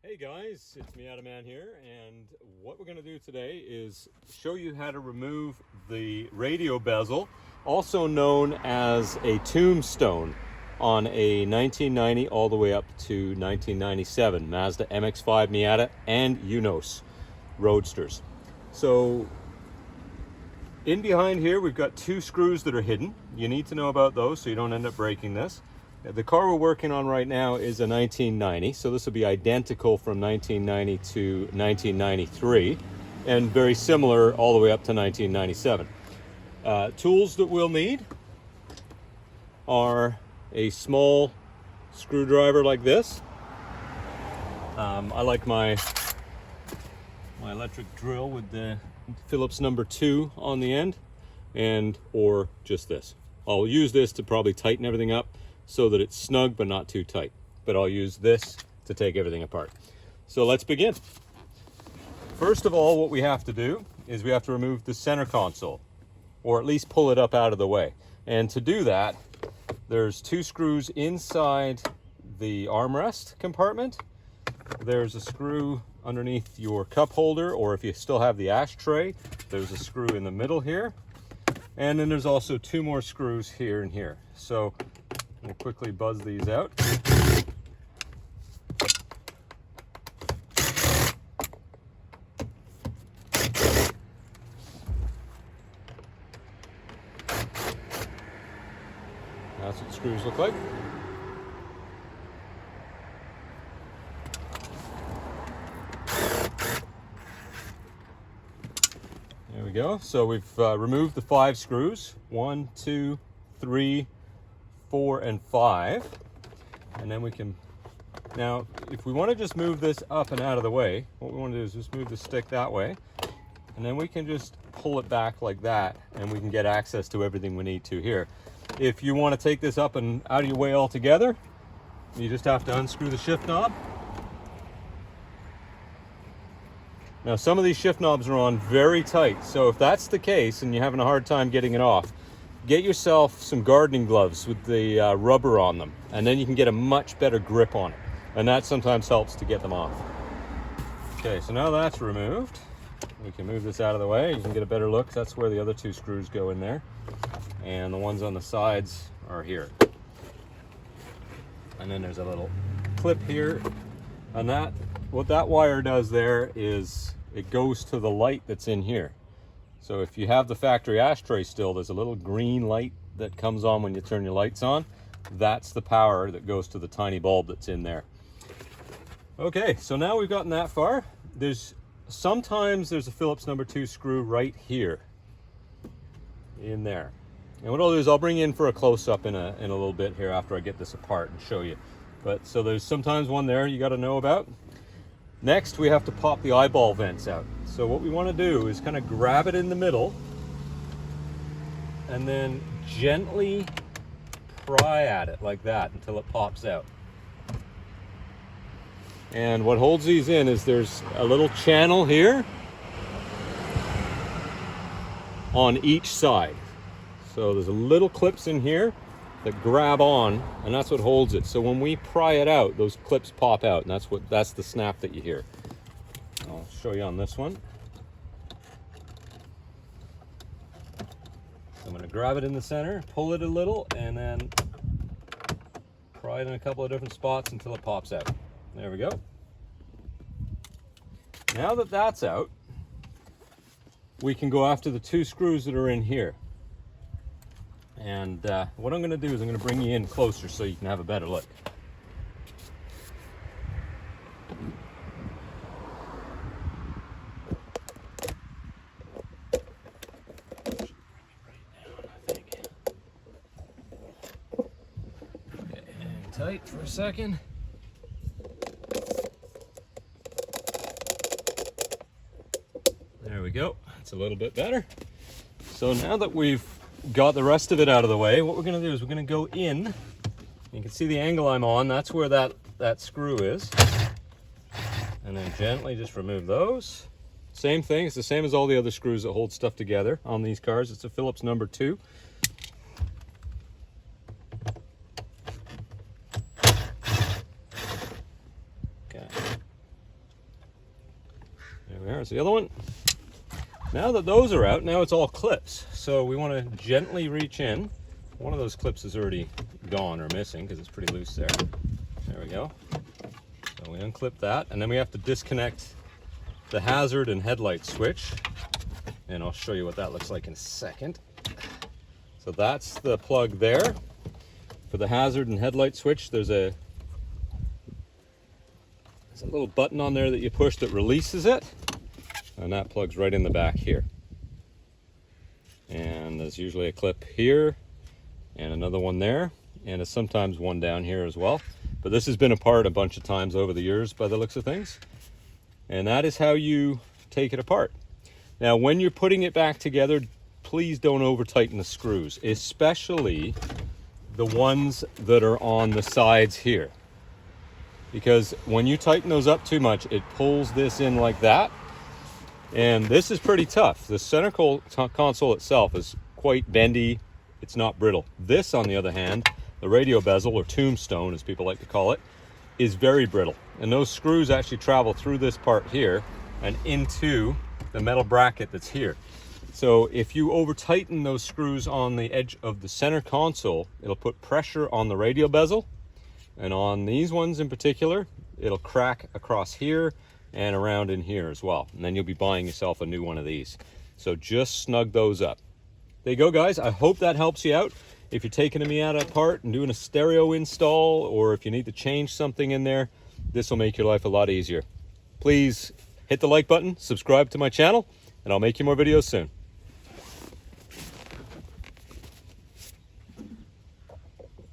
Hey guys, it's Miata Man here, and what we're going to do today is show you how to remove the radio bezel, also known as a Tombstone, on a 1990 all the way up to 1997 Mazda MX-5 Miata and Eunos Roadsters. So in behind here we've got two screws that are hidden. You need to know about those so you don't end up breaking this. The car we're working on right now is a 1990, so this will be identical from 1990 to 1993, and very similar all the way up to 1997. Tools that we'll need are a small screwdriver like this. I like my electric drill with the Phillips number 2 on the end, or just this. I'll use this to probably tighten everything up so that it's snug but not too tight. But I'll use this to take everything apart. So let's begin. First of all, what we have to do is we have to remove the center console, or at least pull it up out of the way. And to do that, there's two screws inside the armrest compartment. There's a screw underneath your cup holder, or if you still have the ashtray, there's a screw in the middle here. And then there's also two more screws here and here. So we'll quickly buzz these out. That's what the screws look like. There we go. So we've removed the 5 screws. 1, 2, 3, 4, and 5. And then we can, now if we want to just move this up and out of the way, what we want to do is just move the stick that way, and then we can just pull it back like that, and we can get access to everything we need to here. If you want to take this up and out of your way altogether, you just have to unscrew the shift knob. Now some of these shift knobs are on very tight, so if that's the case and you're having a hard time getting it off, get yourself some gardening gloves with the rubber on them, and then you can get a much better grip on it, and that sometimes helps to get them off. Okay, so now that's removed, we can move this out of the way. You can get a better look. That's where the other 2 screws go in there, and the ones on the sides are here. And then there's a little clip here, and that, what that wire does there is it goes to the light that's in here. So if you have the factory ashtray still, there's a little green light that comes on when you turn your lights on. That's the power that goes to the tiny bulb that's in there. Okay, so now we've gotten that far. Sometimes there's a Phillips number 2 screw right here, in there. And what I'll do is I'll bring you in for a close-up in a little bit here after I get this apart and show you. But so there's sometimes one there you got to know about. Next, we have to pop the eyeball vents out. So what we want to do is kind of grab it in the middle and then gently pry at it like that until it pops out. And what holds these in is there's a little channel here on each side. So there's a little clips in here that grab on, and that's what holds it. So when we pry it out, those clips pop out, and that's the snap that you hear. I'll show you on this one. So I'm going to grab it in the center, pull it a little, and then pry it in a couple of different spots until it pops out. There we go. Now that that's out, we can go after the 2 screws that are in here. And what I'm going to do is I'm going to bring you in closer so you can have a better look. Okay, hang tight for a second. There we go. That's a little bit better. So now that we've got the rest of it out of the way, what we're going to do is we're going to go in. You can see the angle I'm on. That's where that screw is. And then gently just remove those. Same thing. It's the same as all the other screws that hold stuff together on these cars. It's a Phillips number 2. Okay. There we are, it's the other one. Now that those are out, now it's all clips. So we want to gently reach in. One of those clips is already gone or missing because it's pretty loose there. There we go. So we unclip that, and then we have to disconnect the hazard and headlight switch. And I'll show you what that looks like in a second. So that's the plug there. For the hazard and headlight switch, there's a little button on there that you push that releases it. And that plugs right in the back here. And there's usually a clip here and another one there, and there's sometimes one down here as well. But this has been apart a bunch of times over the years by the looks of things. And that is how you take it apart. Now, when you're putting it back together, please don't over tighten the screws, especially the ones that are on the sides here. Because when you tighten those up too much, it pulls this in like that. And this is pretty tough. The center console itself is quite bendy. It's not brittle. This, on the other hand, the radio bezel, or tombstone as people like to call it, is very brittle. And those screws actually travel through this part here and into the metal bracket that's here. So if you over tighten those screws on the edge of the center console, it'll put pressure on the radio bezel. And on these ones in particular, it'll crack across here and around in here as well. And then you'll be buying yourself a new one of these. So just snug those up. There you go, guys. I hope that helps you out. If you're taking a Miata apart and doing a stereo install, or if you need to change something in there, this will make your life a lot easier. Please hit the like button, subscribe to my channel, and I'll make you more videos soon.